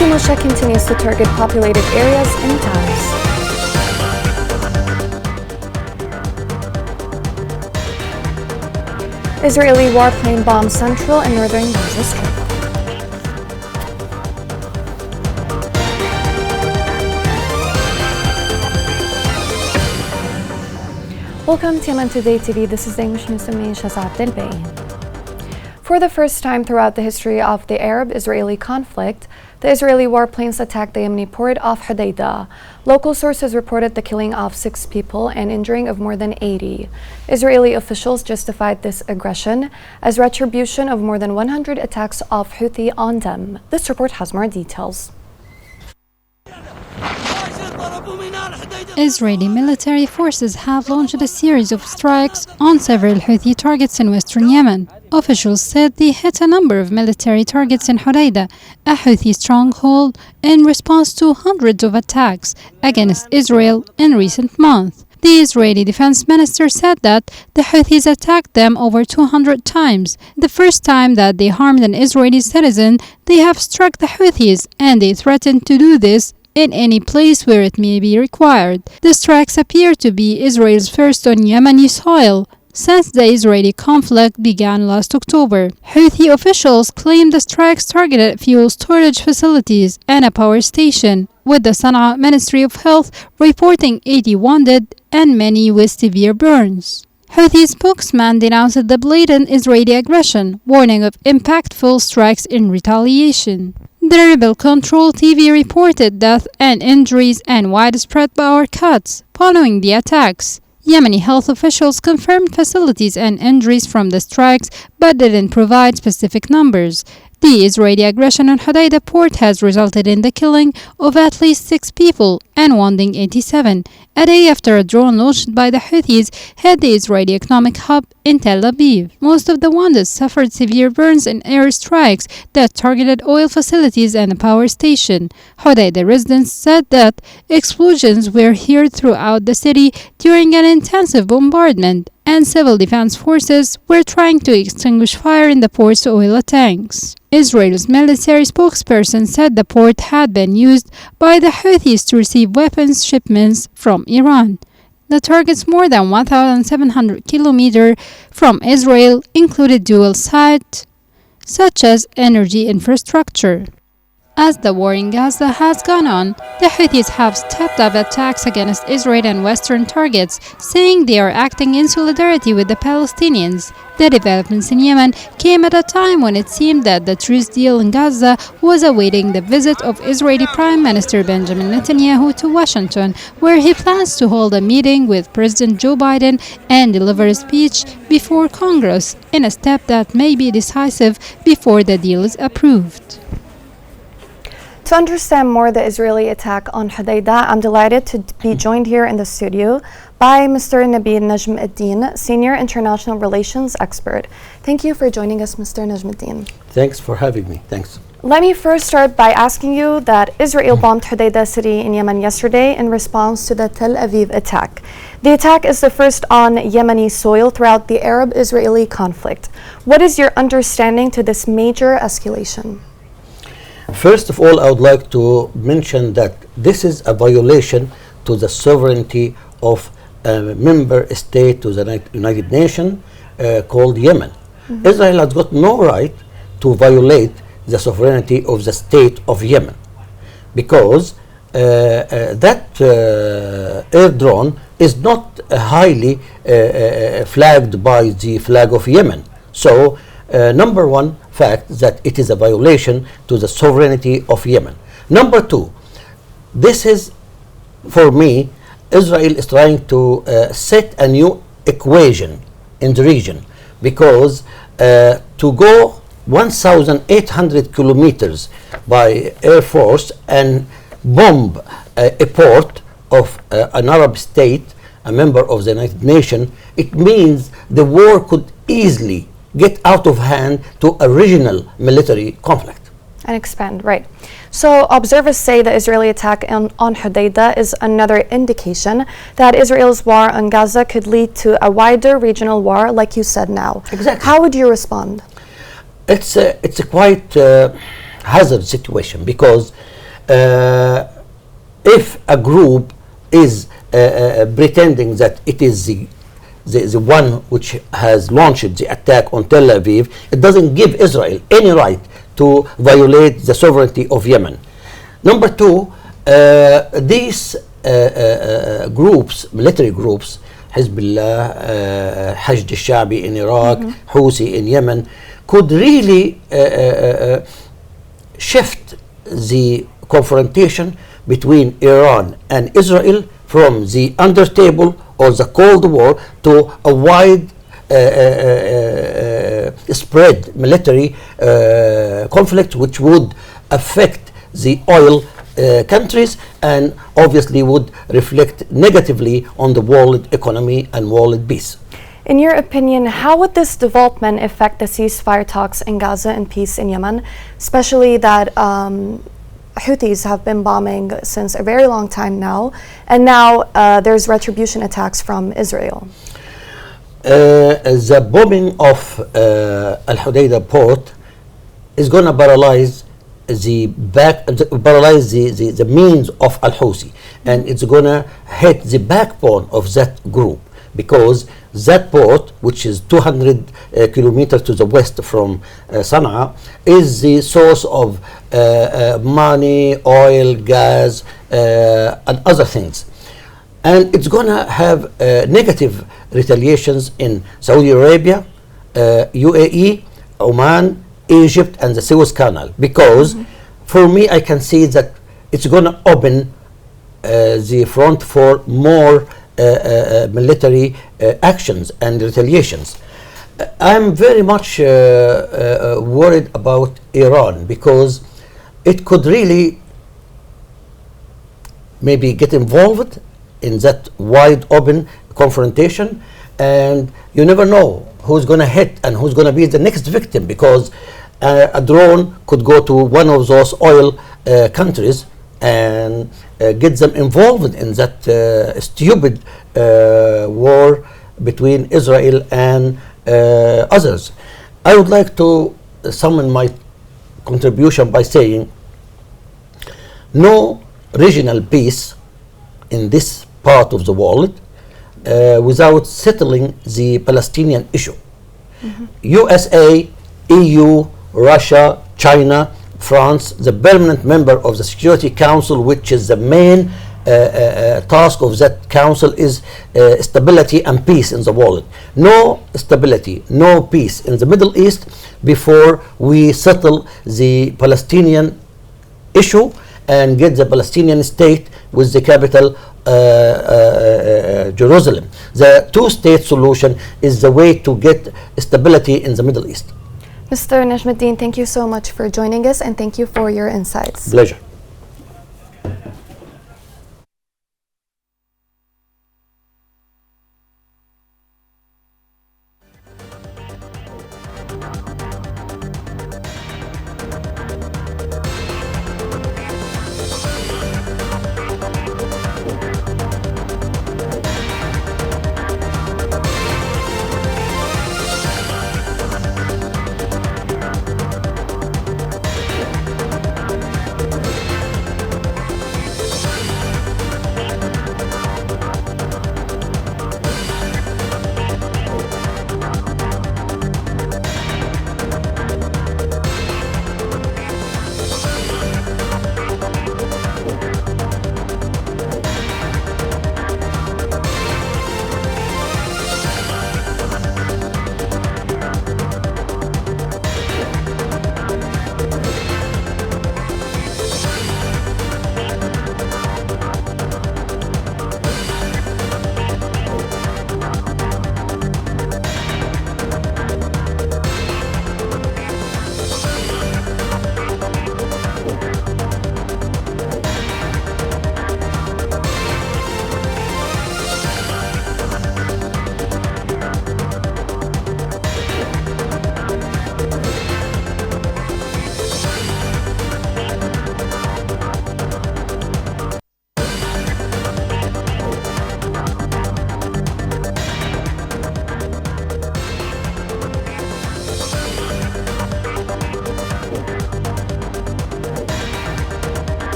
Houthi militia continues to target populated areas and towns. Israeli warplane bombs central and northern Gaza Strip. Welcome to Yemen Today TV. This is the English news of me, Shazad Al-Bain. For the first time throughout the history of the Arab-Israeli conflict, the Israeli warplanes attacked the Yemeni port of Hodeidah. Local sources reported the killing of 6 people and injuring of more than 80. Israeli officials justified this aggression as retribution of more than 100 attacks of Houthi on them. This report has more details. Israeli military forces have launched a series of strikes on several Houthi targets in western Yemen. Officials said they hit a number of military targets in Hodeidah, a Houthi stronghold, in response to hundreds of attacks against Israel in recent months. The Israeli defense minister said that the Houthis attacked them over 200 times. The first time that they harmed an Israeli citizen, they have struck the Houthis, and they threatened to do this in any place where it may be required. The strikes appear to be Israel's first on Yemeni soil since the Israeli conflict began last October. Houthi officials claim the strikes targeted fuel storage facilities and a power station, with the Sana'a Ministry of Health reporting 80 wounded and many with severe burns. Houthi spokesman denounced the blatant Israeli aggression, warning of impactful strikes in retaliation. The rebel-controlled TV reported death and injuries and widespread power cuts following the attacks. Yemeni health officials confirmed facilities and injuries from the strikes but didn't provide specific numbers. The Israeli aggression on Hodeidah port has resulted in the killing of at least 6 people and wounding 87, a day after a drone launched by the Houthis hit the Israeli economic hub in Tel Aviv. Most of the wounded suffered severe burns in air strikes that targeted oil facilities and a power station. Hodeidah residents said that explosions were heard throughout the city during an intensive bombardment, and civil defense forces were trying to extinguish fire in the port's oil tanks. Israel's military spokesperson said the port had been used by the Houthis to receive weapons shipments from Iran. The targets more than 1,700 kilometers from Israel included dual sites, such as energy infrastructure. As the war in Gaza has gone on, the Houthis have stepped up attacks against Israel and Western targets, saying they are acting in solidarity with the Palestinians. The developments in Yemen came at a time when it seemed that the truce deal in Gaza was awaiting the visit of Israeli Prime Minister Benjamin Netanyahu to Washington, where he plans to hold a meeting with President Joe Biden and deliver a speech before Congress, in a step that may be decisive before the deal is approved. To understand more the Israeli attack on Hodeidah, I'm delighted to be joined here in the studio by Mr. Nabil Najm Ad-Din, Senior International Relations Expert. Thank you for joining us, Mr. Najm Ad-Din. Thanks for having me. Thanks. Let me first start by asking you that Israel bombed Hodeidah city in Yemen yesterday in response to the Tel Aviv attack. The attack is the first on Yemeni soil throughout the Arab-Israeli conflict. What is your understanding to this major escalation? First of all, I would like to mention that this is a violation to the sovereignty of a member state to the United Nations called Yemen. Israel has got no right to violate the sovereignty of the state of Yemen, because that air drone is not highly flagged by the flag of Yemen. So, number one fact that it is a violation to the sovereignty of Yemen. Number two, this is, for me, Israel is trying to set a new equation in the region, because to go 1,800 kilometers by Air Force and bomb a port of an Arab state, a member of the United Nations, it means the war could easily get out of hand to a regional military conflict. And expand, right. So observers say the Israeli attack on Hodeidah is another indication that Israel's war on Gaza could lead to a wider regional war, like you said now. Exactly. How would you respond? It's a quite hazard situation, because uh, if a group is pretending that it is the one which has launched the attack on Tel Aviv, it doesn't give Israel any right to violate the sovereignty of Yemen. Number two, these groups, military groups, Hezbollah, Hashd al-Sha'bi in Iraq, Houthi in Yemen, could really shift the confrontation between Iran and Israel from the undertable or the Cold War to a wide spread military conflict, which would affect the oil countries and obviously would reflect negatively on the world economy and world peace. In your opinion, how would this development affect the ceasefire talks in Gaza and peace in Yemen, especially that Houthis have been bombing since a very long time now, and now there's retribution attacks from Israel? The bombing of Al Hudaydah port is going to paralyze the means of Al Houthi, and it's going to hit the backbone of that group, because that port, which is 200 kilometers to the west from Sana'a, is the source of money, oil, gas, and other things. And it's going to have negative retaliations in Saudi Arabia, UAE, Oman, Egypt, and the Suez Canal, because for me, I can see that it's going to open the front for more military actions and retaliations. I'm very much worried about Iran, because it could really maybe get involved in that wide open confrontation, and you never know who's going to hit and who's going to be the next victim, because a drone could go to one of those oil countries and get them involved in that stupid war between Israel and others. I would like to sum my contribution by saying no regional peace in this part of the world without settling the Palestinian issue. USA, EU, Russia, China, France, the permanent member of the Security Council, which is the main task of that council, is stability and peace in the world. No stability, no peace in the Middle East before we settle the Palestinian issue and get the Palestinian state with the capital Jerusalem. The two-state solution is the way to get stability in the Middle East. Mr. Najmuddin, thank you so much for joining us, and thank you for your insights. Pleasure.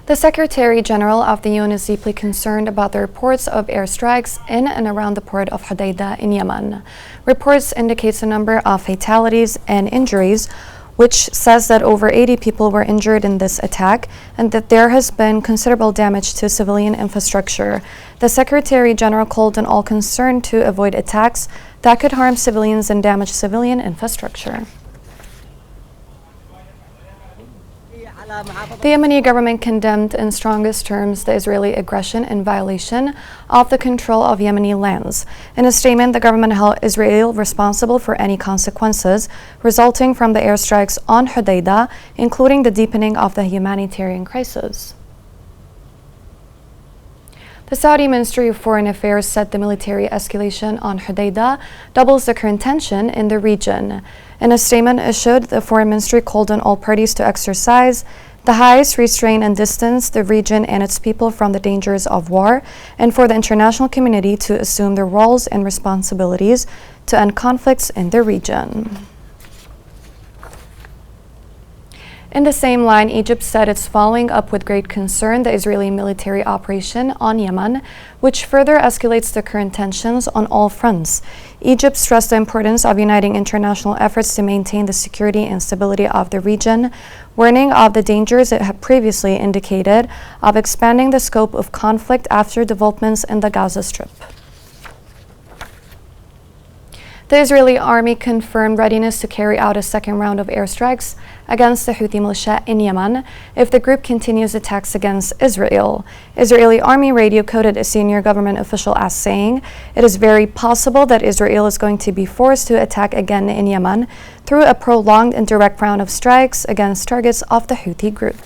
The Secretary General of the UN is deeply concerned about the reports of airstrikes in and around the port of Hodeidah in Yemen. Reports indicate a number of fatalities and injuries, which says that over 80 people were injured in this attack and that there has been considerable damage to civilian infrastructure. The Secretary General called on all concerned to avoid attacks that could harm civilians and damage civilian infrastructure. The Yemeni government condemned in strongest terms the Israeli aggression and violation of the control of Yemeni lands. In a statement, the government held Israel responsible for any consequences resulting from the airstrikes on Hodeidah, including the deepening of the humanitarian crisis. The Saudi Ministry of Foreign Affairs said the military escalation on Hodeidah doubles the current tension in the region. In a statement issued, the Foreign Ministry called on all parties to exercise the highest restraint and distance the region and its people from the dangers of war, and for the international community to assume their roles and responsibilities to end conflicts in the region. In the same line, Egypt said it's following up with great concern the Israeli military operation on Yemen, which further escalates the current tensions on all fronts. Egypt stressed the importance of uniting international efforts to maintain the security and stability of the region, warning of the dangers it had previously indicated of expanding the scope of conflict after developments in the Gaza Strip. The Israeli army confirmed readiness to carry out a second round of airstrikes against the Houthi militia in Yemen if the group continues attacks against Israel. Israeli army radio quoted a senior government official as saying, "It is very possible that Israel is going to be forced to attack again in Yemen through a prolonged and direct round of strikes against targets of the Houthi group."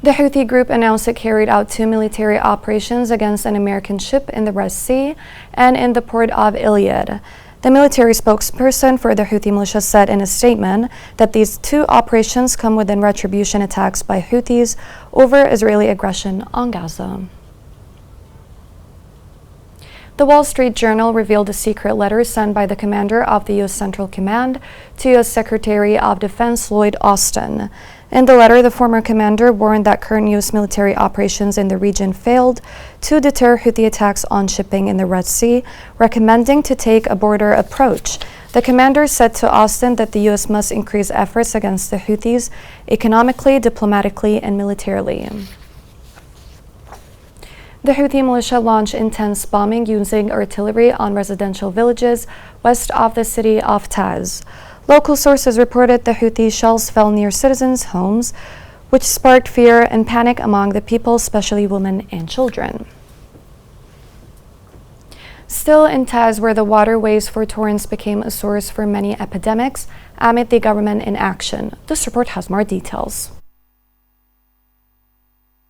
The Houthi group announced it carried out 2 military operations against an American ship in the Red Sea and in the port of Iliad. The military spokesperson for the Houthi militia said in a statement that these 2 operations come within retribution attacks by Houthis over Israeli aggression on Gaza. The Wall Street Journal revealed a secret letter sent by the commander of the U.S. Central Command to U.S. Secretary of Defense Lloyd Austin. In the letter, the former commander warned that current U.S. military operations in the region failed to deter Houthi attacks on shipping in the Red Sea, recommending to take a border approach. The commander said to Austin that the U.S. must increase efforts against the Houthis economically, diplomatically, and militarily. The Houthi militia launched intense bombing using artillery on residential villages west of the city of Taiz. Local sources reported the Houthi shells fell near citizens' homes, which sparked fear and panic among the people, especially women and children. Still in Taiz, where the waterways for torrents became a source for many epidemics amid the government inaction. This report has more details.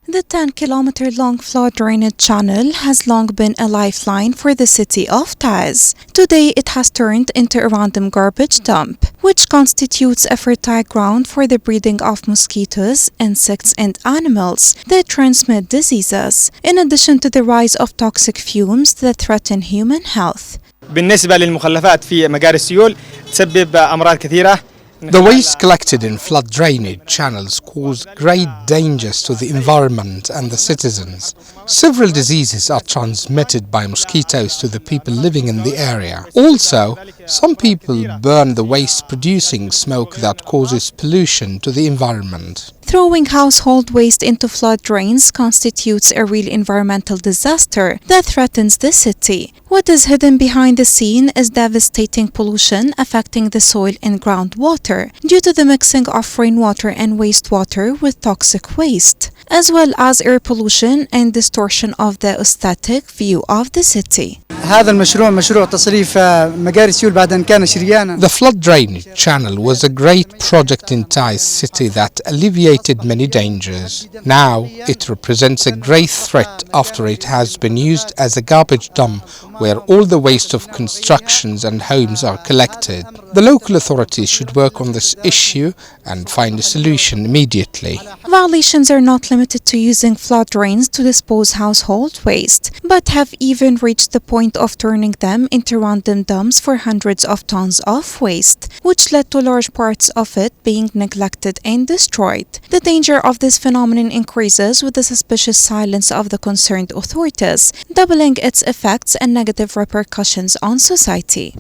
The 10-kilometer-long flood drainage channel has long been a lifeline for the city of Taiz. Today, it has turned into a random garbage dump, which constitutes a fertile ground for the breeding of mosquitoes, insects, and animals that transmit diseases, in addition to the rise of toxic fumes that threaten human health. بالنسبة للمخلفات في مجاري السيول تسبب أمراض كثيرة. The waste collected in flood drainage channels cause great dangers to the environment and the citizens. Several diseases are transmitted by mosquitoes to the people living in the area. Also, some people burn the waste, producing smoke that causes pollution to the environment. Throwing household waste into flood drains constitutes a real environmental disaster that threatens the city. What is hidden behind the scene is devastating pollution affecting the soil and groundwater due to the mixing of rainwater and wastewater with toxic waste, as well as air pollution and distortion of the aesthetic view of the city. هذا المشروع مشروع تصريف مجاري السيول بعد أن كان شريانا. The flood drainage channel was a great project in Taiz city that alleviated many dangers. Now it represents a great threat after it has been used as a garbage dump where all the waste of constructions and homes are collected. The local authorities should work on this issue and find a solution immediately. Violations are not limited to using flood drains to dispose household waste, but have even reached the point of turning them into random dumps for hundreds of tons of waste, which led to large parts of it being neglected and destroyed. The danger of this phenomenon increases with the suspicious silence of the concerned authorities, doubling its effects and negative repercussions on society.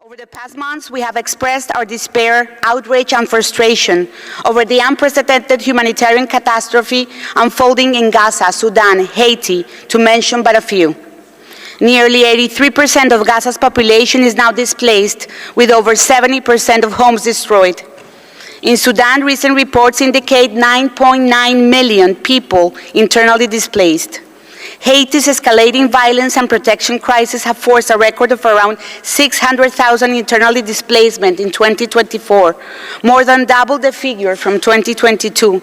Over the past months, we have expressed our despair, outrage, and frustration over the unprecedented humanitarian catastrophe unfolding in Gaza, Sudan, Haiti, to mention but a few. Nearly 83% of Gaza's population is now displaced, with over 70% of homes destroyed. In Sudan, recent reports indicate 9.9 million people internally displaced. Haiti's escalating violence and protection crisis have forced a record of around 600,000 internally displacement in 2024, more than double the figure from 2022.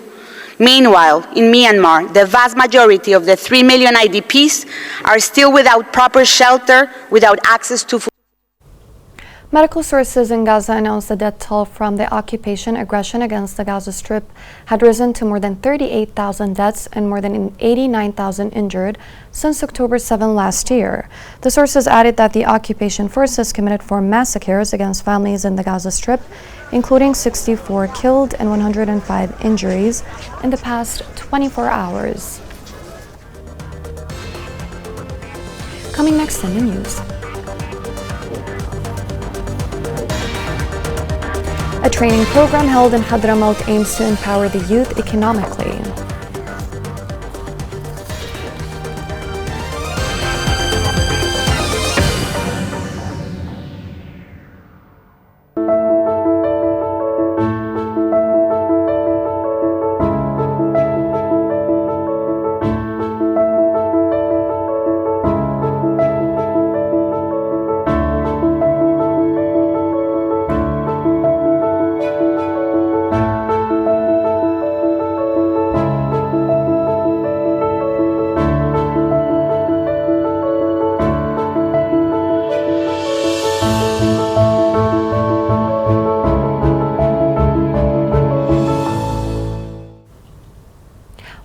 Meanwhile, in Myanmar, the vast majority of the 3 million IDPs are still without proper shelter, without access to food. Medical sources in Gaza announced the death toll from the occupation aggression against the Gaza Strip had risen to more than 38,000 deaths and more than 89,000 injured since October 7 last year. The sources added that the occupation forces committed 4 massacres against families in the Gaza Strip, including 64 killed and 105 injuries in the past 24 hours. Coming next in the news. A training program held in Hadramaut aims to empower the youth economically.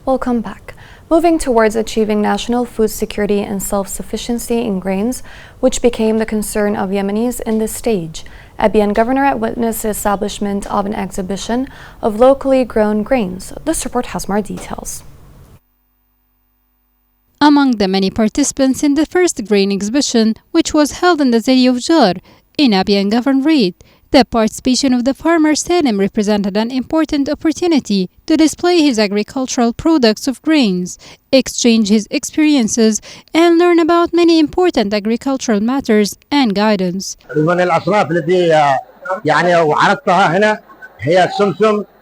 Welcome back. Moving towards achieving national food security and self-sufficiency in grains, which became the concern of Yemenis in this stage, Abiyan Governorate witnessed the establishment of an exhibition of locally grown grains. This report has more details. Among the many participants in the first grain exhibition, which was held in the city of Jar, in Abiyan Governorate, the participation of the farmer Salim represented an important opportunity to display his agricultural products of grains, exchange his experiences, and learn about many important agricultural matters and guidance.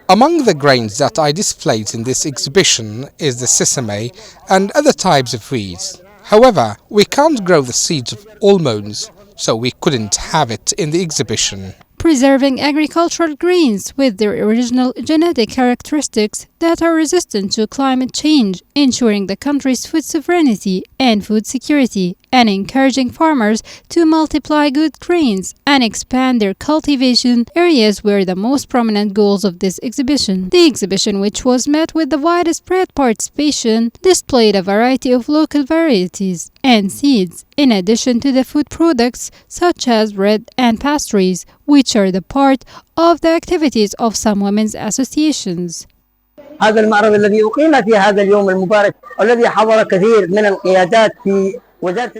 Among the grains that I displayed in this exhibition is the sesame and other types of weeds. However, we can't grow the seeds of almonds, so we couldn't have it in the exhibition. Preserving agricultural grains with their original genetic characteristics that are resistant to climate change, ensuring the country's food sovereignty and food security, and encouraging farmers to multiply good grains and expand their cultivation areas were the most prominent goals of this exhibition. The exhibition, which was met with the widespread participation, displayed a variety of local varieties and seeds, in addition to the food products such as bread and pastries, which are the part of the activities of some women's associations. هذا المعرض الذي أقيم في هذا اليوم المبارك والذي حضر كثير من القيادات في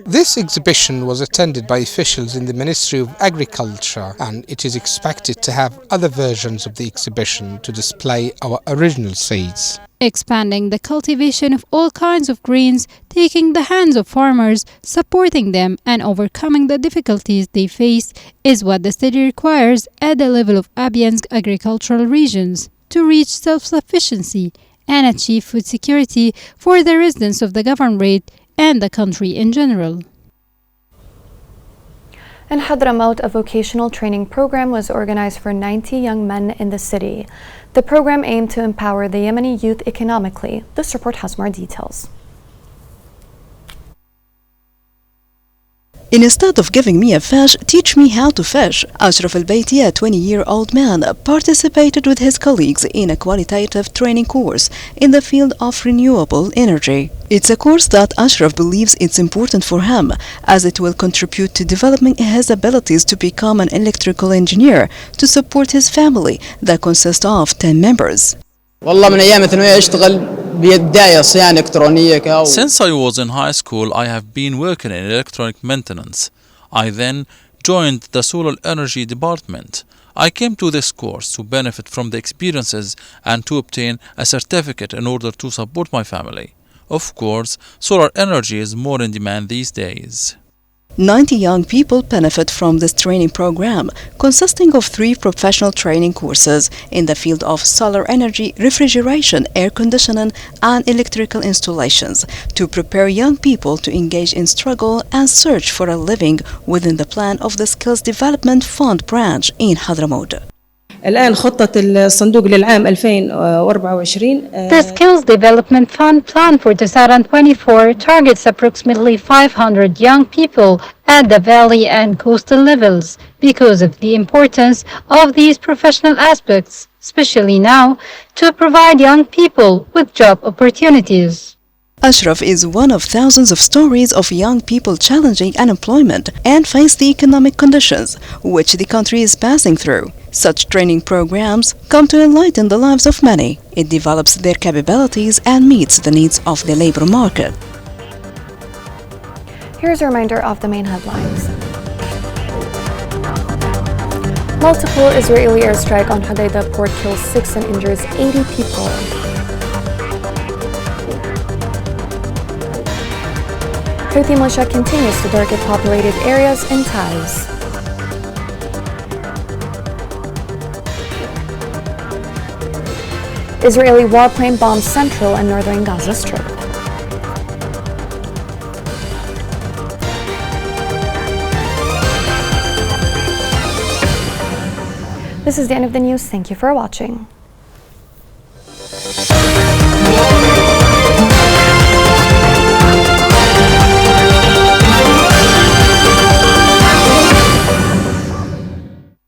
This exhibition was attended by officials in the Ministry of Agriculture, and it is expected to have other versions of the exhibition to display our original seeds. Expanding the cultivation of all kinds of grains, taking the hands of farmers, supporting them, and overcoming the difficulties they face is what the city requires at the level of Abiyan's agricultural regions to reach self-sufficiency and achieve food security for the residents of the governorate and the country in general. In Hadramaut, a vocational training program was organized for 90 young men in the city. The program aimed to empower the Yemeni youth economically. This report has more details. Instead of giving me a fish, teach me how to fish. Ashraf al-Baiti, a 20-year-old man, participated with his colleagues in a qualitative training course in the field of renewable energy. It's a course that Ashraf believes it's important for him, as it will contribute to developing his abilities to become an electrical engineer to support his family that consists of 10 members. Since I was in high school, I have been working in electronic maintenance. I then joined the solar energy department. I came to this course to benefit from the experiences and to obtain a certificate in order to support my family. Of course, solar energy is more in demand these days. 90 young people benefit from this training program, consisting of 3 professional training courses in the field of solar energy, refrigeration, air conditioning, and electrical installations, to prepare young people to engage in struggle and search for a living within the plan of the Skills Development Fund branch in Hadramaut. الآن خطة الصندوق للعام 2024 The Skills Development Fund plan for 2024 targets approximately 500 young people at the valley and coastal levels because of the importance of these professional aspects, especially now, to provide young people with job opportunities. Ashraf is one of thousands of stories of young people challenging unemployment and face the economic conditions which the country is passing through. Such training programs come to enlighten the lives of many. It develops their capabilities and meets the needs of the labor market. Here's a reminder of the main headlines. Multiple Israeli airstrike on Hodeidah port kills 6 and injures 80 people. Houthi militia continues to target populated areas in Taiz. Israeli warplane bombs central and northern Gaza Strip. This is the end of the news. Thank you for watching.